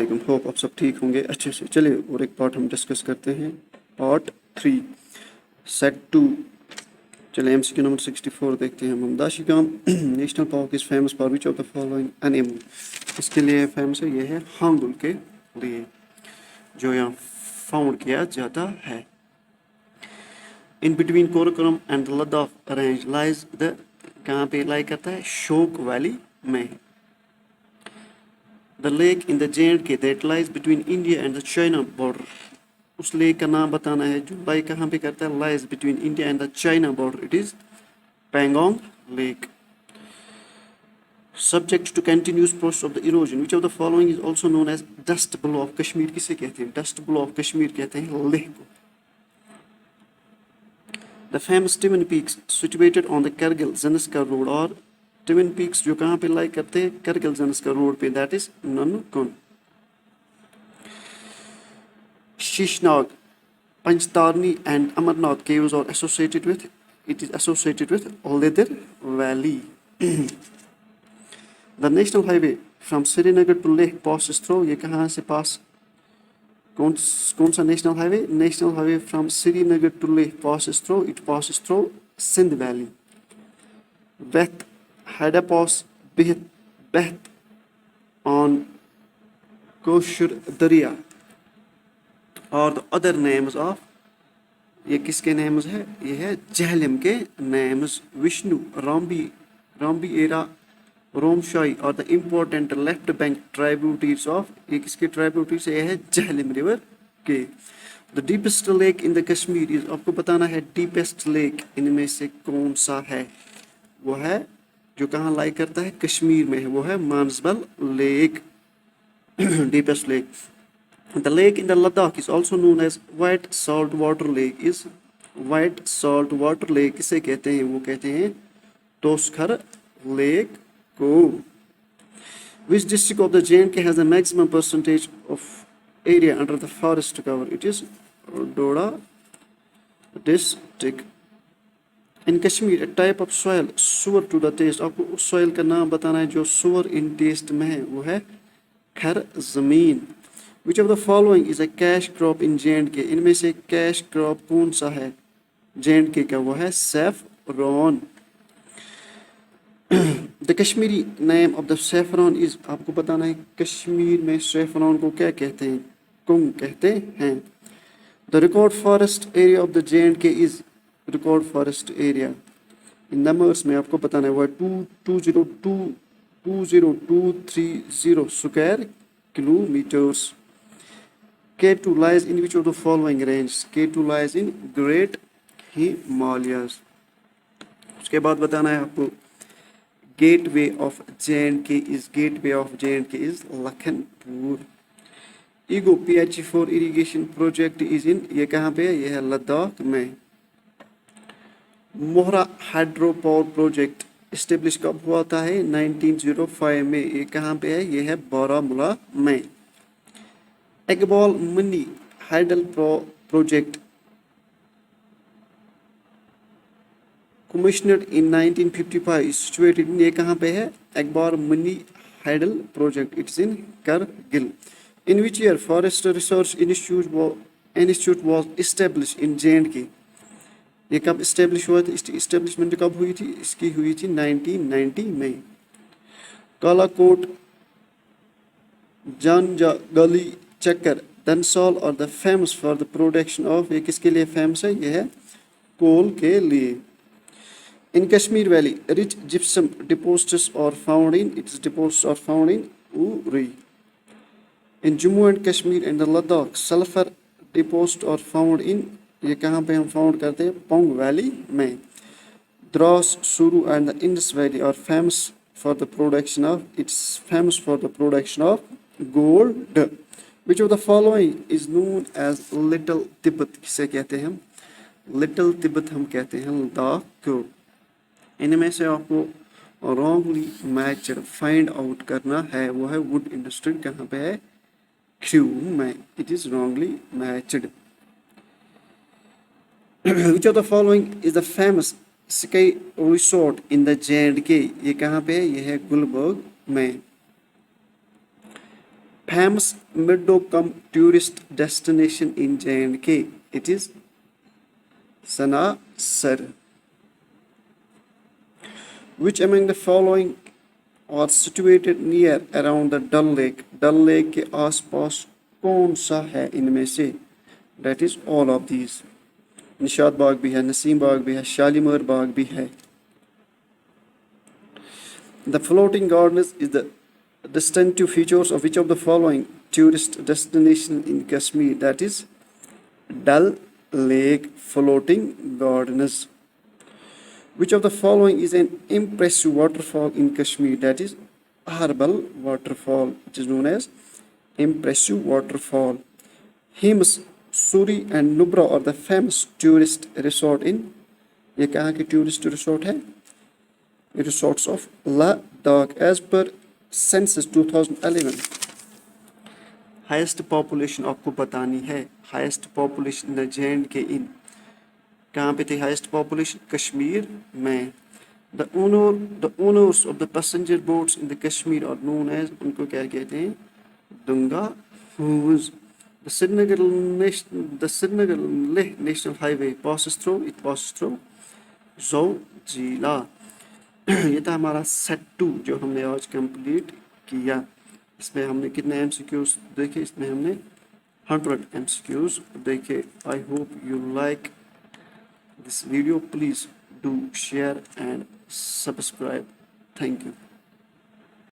वालेकुम, होप आप सब ठीक होंगे अच्छे से। चलिए और एक पार्ट हम डिस्कस करते हैं, पार्ट 3 सेट 2। चलिए एमसीक्यू नंबर 64 देखते हैं हम। Dachigam national park is famous for which of the following animal. इसके लिए फेमस है, ये है हांगुल के लिए, जो यहाँ फाउंड किया जाता है। In between Karakoram and Ladakh range lies the, कहाँ पे लाई करता है, शोक वैली में। The lake in the J&K that lies between India and the China border। उस लेक का नाम बताना है जो लाई कहाँ पे करता है, lies between India and the China border। It is Pangong Lake। Subject to continuous process of the erosion, which of the following is also known as dust bowl of Kashmir। किसे कहते हैं, dust bowl of Kashmir कहते हैं लेह को। The famous Twin Peaks situated on the Kargil Zanskar road, और twin peaks जो कहाँ पे लाई करते हैं, करगिल ज़नस्कर रोड पे, that is Nun Kun. Sheshnag, Panchtarni and Amarnath caves are associated with, it is associated with Lidr Valley। The national highway from Srinagar to Leh passes through, ये कहाँ से पास, कौन सा national highway, national highway from Srinagar to Leh passes through, it passes through Sindh valley. वेथ Hadapas beht on Koshur Darya, और the other names of, ये किसके names है, ये है जहलम के names, विष्णु, राम्बी एरा, रोमशाई, और the important left bank tributaries of, ये किसके tributaries है, ये है जहलम river के। The deepest lake in the Kashmir is, आपको बताना है deepest lake इनमें से कौन सा है, वो है जो कहाँ लाई करता है, कश्मीर में है, वो है Manasbal lake, deepest lake. The lake in the Ladakh is also known as white salt water lake. Is white salt water lake किसे कहते हैं, वो कहते हैं तोसखर लेक को। Which district of the J&K has the maximum percentage of area under the forest cover, it is Doda district. In Kashmir, a type of soil sour to the taste, आपको उस soil का नाम बताना है जो sour in taste में है, वो है खर ज़मीन। Which of the following is a cash crop in J&K, इनमें से cash crop कौन सा है J&K का, वो है saffron। The Kashmiri name of the saffron is, आपको बताना है कश्मीर में saffron को क्या कहते हैं, कुंग कहते हैं। The record forest area of the J&K is, record forest area in numbers में आपको बताना है, वो 20230 square kilometres. K2 lies in which of the following range, K2 lies in Great Himalayas। उसके बाद बताना है आपको gateway of J&K is Lakhanpur. Ego PH4 irrigation project is in, ये कहाँ पे है, ये है लद्दाख में। मोहरा हाइड्रो पावर प्रोजेक्ट इस्टेब्लिश कब हुआ था है, 1905 में, ये कहाँ पे है, ये है बारामूला में। Iqbal mini hydel project commissioned in 1955 is situated in, ये कहाँ पे है, Iqbal mini hydel project, it's in Kargil. In which year forest research institute was established in J&K, ये कब इस्टेब्लिश हुआ था, इसकी इस्टेब्लिशमेंट कब हुई थी, इसकी हुई थी 1990 में। कालाकोट, जानजागली, चक्कर, धनसौल और the famous for the production of, ये किसके लिए फेमस है, ये है कोल के लिए। In Kashmir valley rich gypsum deposits are found in, it's deposits are found in Uri. In Jammu and Kashmir and the Ladakh sulphur deposit are found in, ये कहाँ पे हम फाउंड करते हैं, पोंग वैली में। Dras, Suru and the Indus valley are famous for the production of, it's famous for the production of gold. Which of the following is known as little Tibet, किसे कहते हैं हम, लिटिल तिब्बत हम कहते हैं लद्दाख को। इनमें से आपको रॉन्गली मैच्ड फाइंड आउट करना है, वो है वुड इंडस्ट्री, कहाँ पे है, क्यू में, it is wrongly matched. Which of the following is the famous ski resort in the J&K, ये कहाँ पे है, ये है गुलबर्ग में। famous meadow cum tourist destination in J&K? It is Sanasar. Which among the following are situated near around the Dal Lake? Dal Lake के आसपास कौन सा है इनमें से? That is all of these. Nishat बाग भी है, नसीम बाग भी है, शालीमार बाग भी है. The floating gardens is the distinctive features of which of the following tourist destination in Kashmir? That is Dal Lake floating gardens. Which of the following is an impressive waterfall in Kashmir? That is Aharbal waterfall, which is known as impressive waterfall. Hims, Suri and Nubra are the famous tourist resort in. ये कहाँ की tourist resort है? Resorts of Ladakh as per census 2011. Highest population आपको बतानी है. Highest population in the J&K in. कहाँ पे थे हाईएस्ट पॉपुलेशन? कश्मीर में. The owners of the passenger boats in the Kashmir are known as, उनको क्या कहते हैं? दुंगा हुज. The Srinagar Leh national highway passes through Zojila. ये था हमारा सेट 2 जो हमने आज कंप्लीट किया. इसमें हमने कितने एमसीक्यूज देखे? इसमें हमने 100 एमसीक्यूज देखे. I hope you like this video. Please do share and subscribe. Thank you.